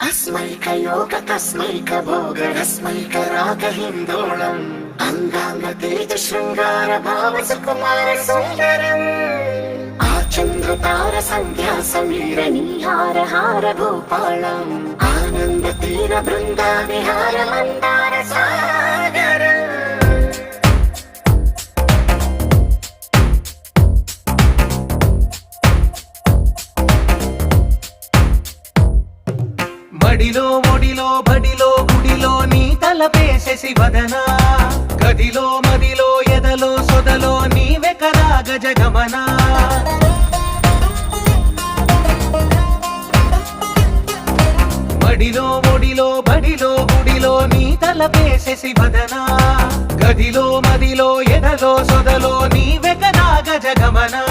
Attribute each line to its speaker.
Speaker 1: अस्मैकयोग तस्मैक भोग रस्मैक राग हिन्दोळम् अंगांग तेज शृंगार भाव सुकुमार सुंदरम् आचंद्र तार संध्या समीर निहार हार भूपालम् आनंद तीर बृंदा विहार मंदार सागर
Speaker 2: మడిలో ఒడిలో బడిలో గుడిలో నీ తలపేసేసి వదనా గదిలో మదిలో ఎదలో సొదలో నీవే కదా గజగమనా మడిలో ఒడిలో బడిలో గుడిలో నీ తలపేసేసి వదనా గదిలో మదిలో ఎదలో సొదలో నీవే కదా గజగమనా